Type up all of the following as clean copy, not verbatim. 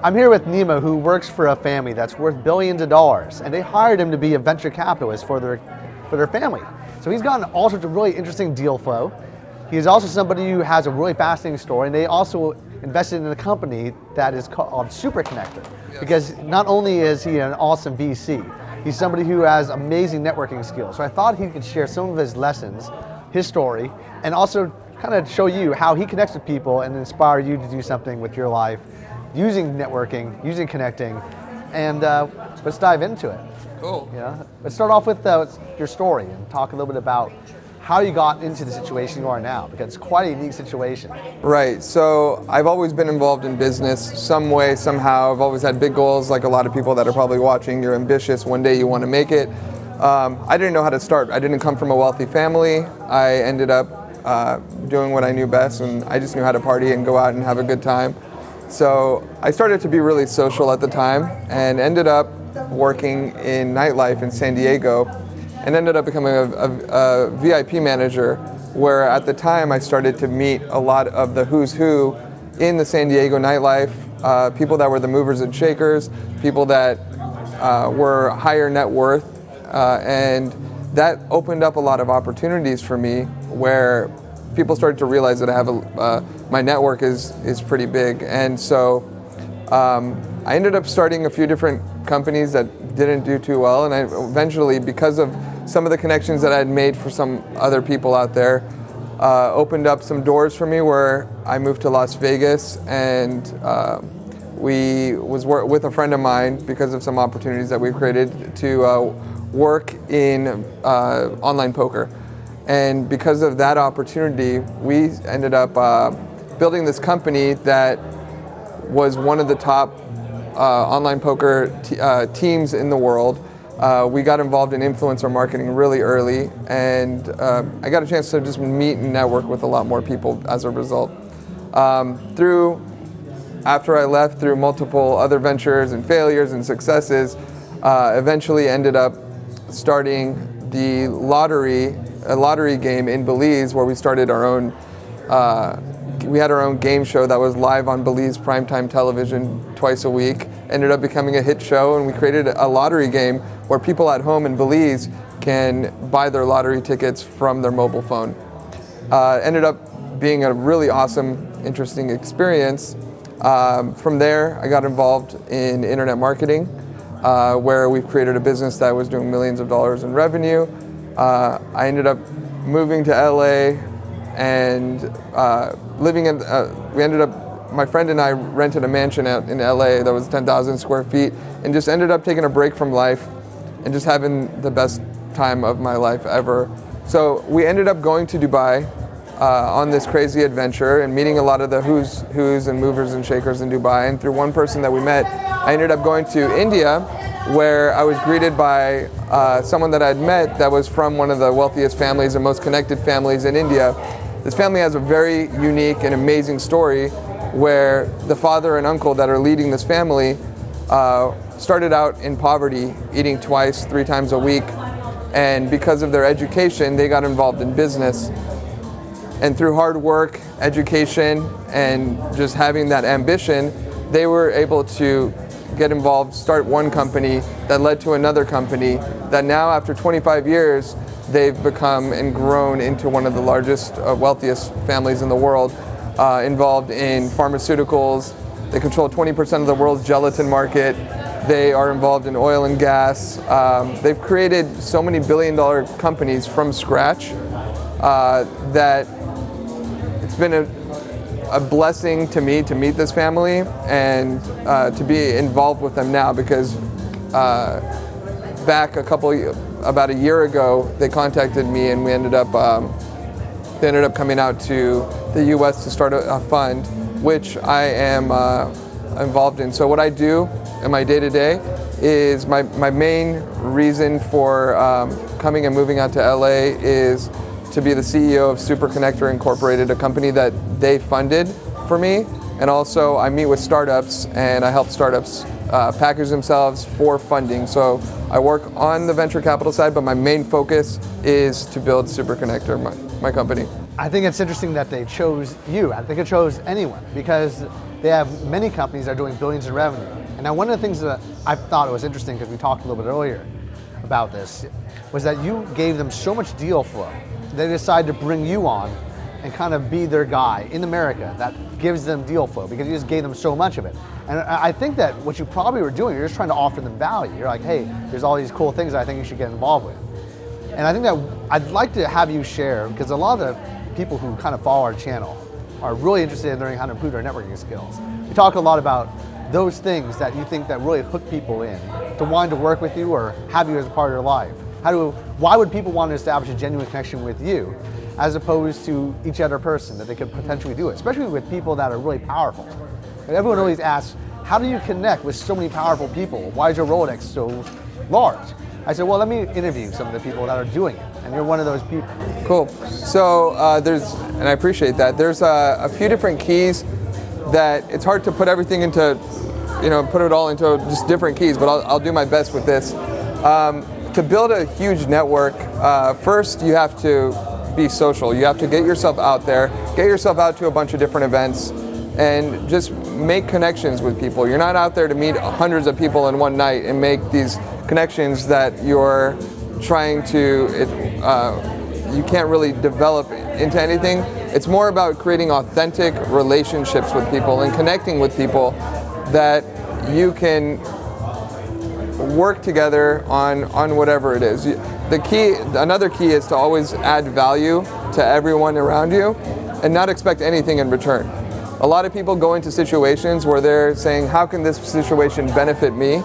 I'm here with Nima, who works for a family that's worth billions of dollars, and they hired him to be a venture capitalist for their family. So he's gotten all sorts of really interesting deal flow. He's also somebody who has a really fascinating story, and they also invested in a company that is called Super Connector. Yes. Because not only is he an awesome VC, he's somebody who has amazing networking skills. So I thought he could share some of his lessons, his story, and also kind of show you how he connects with people and inspire you to do something with your life using networking, using connecting, and let's dive into it. Cool. Yeah. Let's start off with your story and talk a little bit about how you got into the situation you are now, because it's quite a unique situation. Right, so I've always been involved in business some way, somehow. I've always had big goals, like a lot of people that are probably watching. You're ambitious, one day you want to make it. I didn't know how to start. I didn't come from a wealthy family. I ended up doing what I knew best, and I just knew how to party and go out and have a good time. So I started to be really social at the time and ended up working in nightlife in San Diego and ended up becoming a VIP manager, where at the time I started to meet a lot of the who's who in the San Diego nightlife, people that were the movers and shakers, people that were higher net worth, and that opened up a lot of opportunities for me, where people started to realize that I have my network is pretty big. And so I ended up starting a few different companies that didn't do too well, and I eventually, because of some of the connections that I had made for some other people out there, opened up some doors for me, where I moved to Las Vegas, and we was with a friend of mine because of some opportunities that we've created to work in online poker. And because of that opportunity, we ended up building this company that was one of the top online poker teams in the world. We got involved in influencer marketing really early, and I got a chance to just meet and network with a lot more people as a result. After I left, through multiple other ventures and failures and successes, eventually ended up starting a lottery game in Belize, where we started our own, we had our own game show that was live on Belize primetime television twice a week. Ended up becoming a hit show, and we created a lottery game where people at home in Belize can buy their lottery tickets from their mobile phone. Ended up being a really awesome, interesting experience. From there, I got involved in internet marketing, where we've created a business that was doing millions of dollars in revenue. I ended up moving to LA and living in, my friend and I rented a mansion out in LA that was 10,000 square feet, and just ended up taking a break from life and just having the best time of my life ever. So we ended up going to Dubai on this crazy adventure and meeting a lot of the who's and movers and shakers in Dubai. And through one person that we met, I ended up going to India, where I was greeted by someone that I'd met that was from one of the wealthiest families and most connected families in India. This family has a very unique and amazing story, where the father and uncle that are leading this family started out in poverty, eating twice, 3 times a week, and because of their education, they got involved in business. And through hard work, education, and just having that ambition, they were able to get involved, start one company that led to another company that now, after 25 years, they've become and grown into one of the largest, wealthiest families in the world, involved in pharmaceuticals. They control 20% of the world's gelatin market. They are involved in oil and gas. They've created so many billion-dollar companies from scratch that it's been a blessing to me to meet this family and to be involved with them now, because back about a year ago, they contacted me, and we ended up coming out to the US to start a fund, which I am involved in. So what I do in my day-to-day is my main reason for coming and moving out to LA is to be the CEO of Super Connector Incorporated, a company that they funded for me. And also I meet with startups and I help startups package themselves for funding. So I work on the venture capital side, but my main focus is to build Super Connector, my company. I think it's interesting that they chose you. I think it chose anyone, because they have many companies that are doing billions in revenue. And now one of the things that I thought was interesting, because we talked a little bit earlier about this, was that you gave them so much deal flow, they decided to bring you on and kind of be their guy in America that gives them deal flow, because you just gave them so much of it. And I think that what you probably were doing, you're just trying to offer them value. You're like, hey, there's all these cool things that I think you should get involved with. And I think that I'd like to have you share, because a lot of the people who kind of follow our channel are really interested in learning how to improve their networking skills. We talk a lot about those things that you think that really hook people in to wanting to work with you or have you as a part of their life. Why would people want to establish a genuine connection with you as opposed to each other person that they could potentially do it, especially with people that are really powerful? And everyone always asks, how do you connect with so many powerful people? Why is your Rolodex so large? I said, well, let me interview some of the people that are doing it, and you're one of those people. Cool. So and I appreciate that. There's a few different keys that it's hard to put everything into, put it all into just different keys, but I'll do my best with this. To build a huge network, first you have to be social. You have to get yourself out there, get yourself out to a bunch of different events, and just make connections with people. You're not out there to meet hundreds of people in one night and make these connections that you're trying to, you can't really develop into anything. It's more about creating authentic relationships with people and connecting with people that you can work together on whatever it is. Another key is to always add value to everyone around you and not expect anything in return. A lot of people go into situations where they're saying, how can this situation benefit me?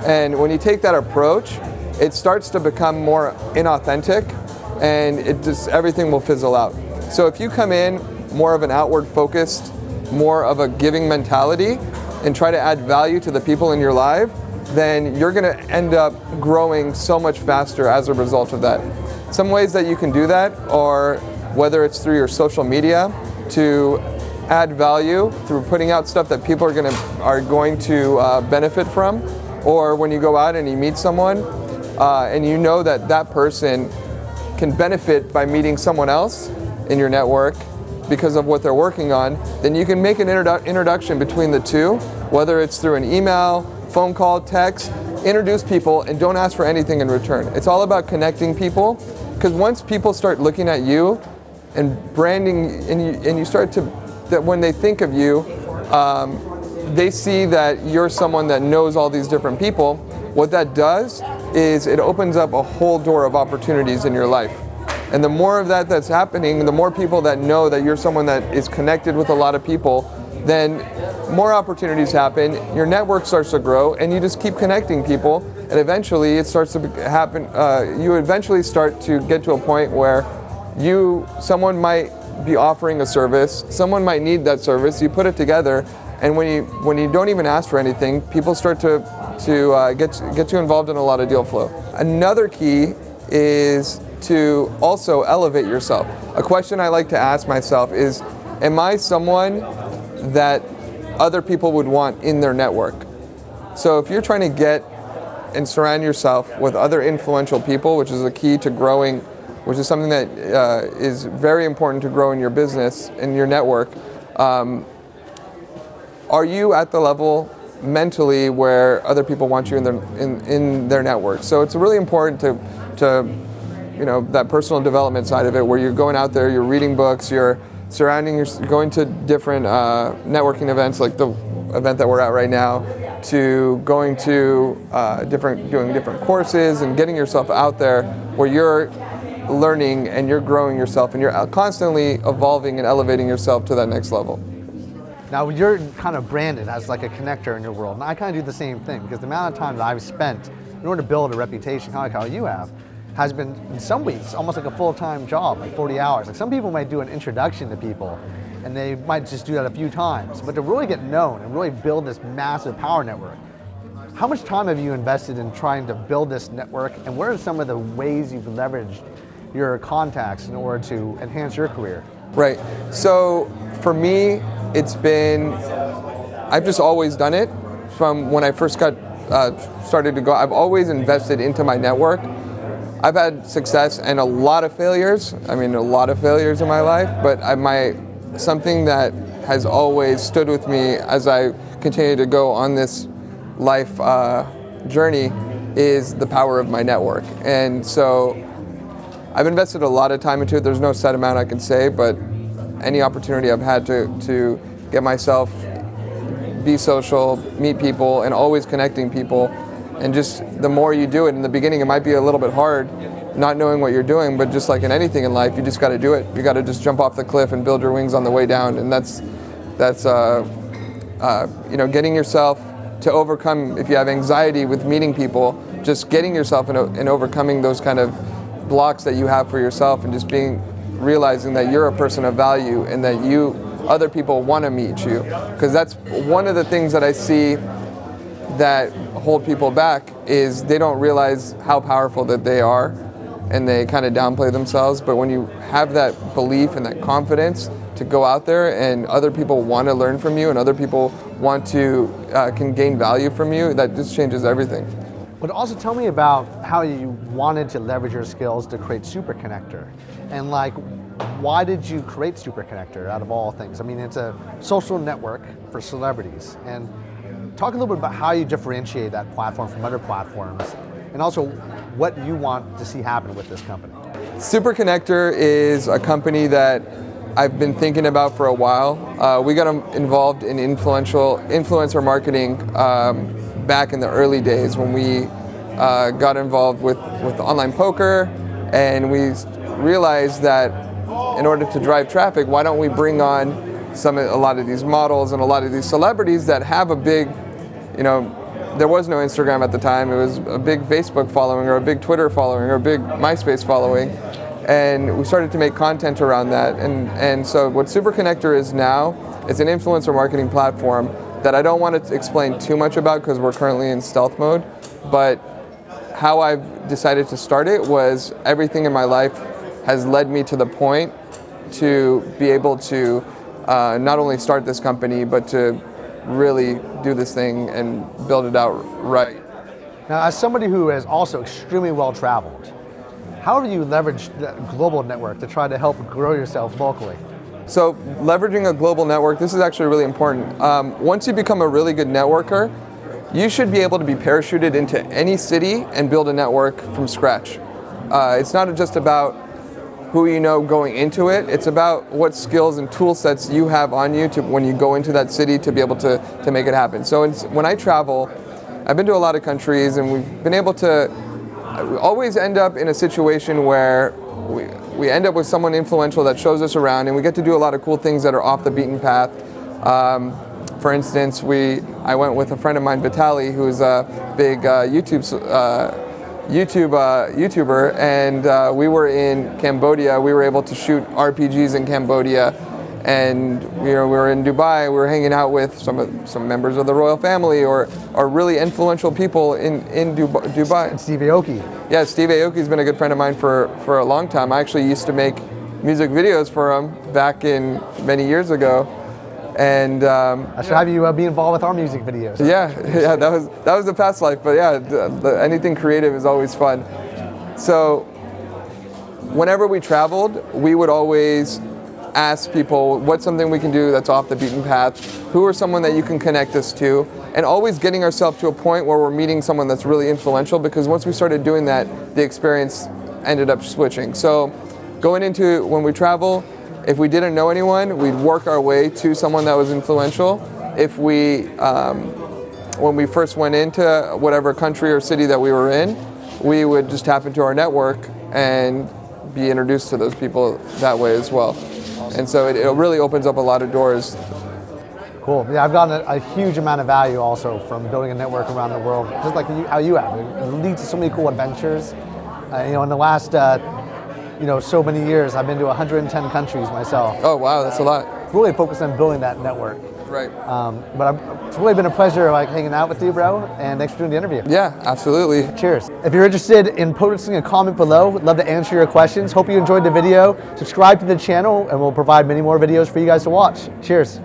And when you take that approach, it starts to become more inauthentic, and everything will fizzle out. So if you come in more of an outward focused, more of a giving mentality, and try to add value to the people in your life, then you're going to end up growing so much faster as a result of that. Some ways that you can do that are whether it's through your social media to add value through putting out stuff that people are going to benefit from, or when you go out and you meet someone and you know that person can benefit by meeting someone else in your network because of what they're working on, then you can make an introduction between the two, whether it's through an email, phone call, text. Introduce people and don't ask for anything in return. It's all about connecting people, because once people start looking at you and branding, and you start to, that when they think of you, they see that you're someone that knows all these different people. What that does is it opens up a whole door of opportunities in your life. And the more of that's happening, the more people that know that you're someone that is connected with a lot of people, then more opportunities happen, your network starts to grow, and you just keep connecting people, and eventually it starts to happen, you eventually start to get to a point where someone might be offering a service, someone might need that service, you put it together, and when you don't even ask for anything, people start to get you involved in a lot of deal flow. Another key is to also elevate yourself. A question I like to ask myself is, am I someone that other people would want in their network? So if you're trying to get and surround yourself with other influential people, which is a key to growing, which is something that is very important to grow in your business, in your network, are you at the level mentally where other people want you in their network? So it's really important to that personal development side of it, where you're going out there, you're reading books, you're going to different networking events like the event that we're at right now, to going to doing different courses and getting yourself out there where you're learning and you're growing yourself and you're constantly evolving and elevating yourself to that next level. Now you're kind of branded as like a connector in your world, and I kind of do the same thing, because the amount of time that I've spent in order to build a reputation, kind of like how you have, has been, in some weeks, almost like a full-time job, like 40 hours. Like some people might do an introduction to people, and they might just do that a few times. But to really get known and really build this massive power network, how much time have you invested in trying to build this network, and what are some of the ways you've leveraged your contacts in order to enhance your career? Right. So for me, I've just always done it from when I first started to go. I've always invested into my network. I've had success and a lot of failures. I mean, a lot of failures in my life, but something that has always stood with me as I continue to go on this life journey is the power of my network. And so I've invested a lot of time into it. There's no set amount I can say, but any opportunity I've had to get myself, be social, meet people, and always connecting people. And just the more you do it, in the beginning it might be a little bit hard, not knowing what you're doing, but just like in anything in life, you just got to do it. You got to just jump off the cliff and build your wings on the way down. And that's you know, getting yourself to overcome, if you have anxiety with meeting people, just getting yourself and overcoming those kind of blocks that you have for yourself, and just realizing that you're a person of value and that other people want to meet you. Because that's one of the things that I see that hold people back, is they don't realize how powerful that they are, and they kind of downplay themselves. But when you have that belief and that confidence to go out there, and other people want to learn from you, and other people want to can gain value from you, that just changes everything. But also tell me about how you wanted to leverage your skills to create Super Connector, and like, why did you create Super Connector out of all things? I mean, it's a social network for celebrities, and talk a little bit about how you differentiate that platform from other platforms, and also what you want to see happen with this company. Super Connector is a company that I've been thinking about for a while. We got involved in influencer marketing back in the early days, when we got involved with online poker, and we realized that in order to drive traffic, why don't we bring on a lot of these models and a lot of these celebrities that have a big, you know, there was no Instagram at the time. It was a big Facebook following, or a big Twitter following, or a big MySpace following. And we started to make content around that. And so what Super Connector is now, it's an influencer marketing platform that I don't want to explain too much about, because we're currently in stealth mode. But how I've decided to start it was, everything in my life has led me to the point to be able to not only start this company, but to really do this thing and build it out right. Now, as somebody who is also extremely well traveled, how have you leveraged the global network to try to help grow yourself locally? So leveraging a global network, this is actually really important. Once you become a really good networker, you should be able to be parachuted into any city and build a network from scratch. It's not just about who you know going into it, it's about what skills and tool sets you have on you when you go into that city to be able to make it happen. So when I travel, I've been to a lot of countries, and we've been able to always end up in a situation where we end up with someone influential that shows us around, and we get to do a lot of cool things that are off the beaten path. For instance, I went with a friend of mine, Vitaly, who's a big YouTuber, and we were in Cambodia. We were able to shoot RPGs in Cambodia, and we were in Dubai. We were hanging out with some members of the royal family, or really influential people in Dubai. And Steve Aoki. Yeah, Steve Aoki's been a good friend of mine for a long time. I actually used to make music videos for him back in many years ago. And I should have you be involved with our music videos. Yeah, that was the past life, but yeah, anything creative is always fun. So whenever we traveled, we would always ask people, what's something we can do that's off the beaten path? Who are someone that you can connect us to? And always getting ourselves to a point where we're meeting someone that's really influential, because once we started doing that, the experience ended up switching. So going into when we travel, if we didn't know anyone, we'd work our way to someone that was influential. If when we first went into whatever country or city that we were in, we would just tap into our network and be introduced to those people that way as well. Awesome. And so it really opens up a lot of doors. Cool. Yeah, I've gotten a huge amount of value also from building a network around the world, just like how you have. It leads to so many cool adventures. In the last so many years, I've been to 110 countries myself. Oh wow, that's a lot. Really focused on building that network. Right. But it's really been a pleasure hanging out with you, bro, and thanks for doing the interview. Yeah, absolutely. Cheers. If you're interested in posting a comment below, we'd love to answer your questions. Hope you enjoyed the video. Subscribe to the channel, and we'll provide many more videos for you guys to watch. Cheers.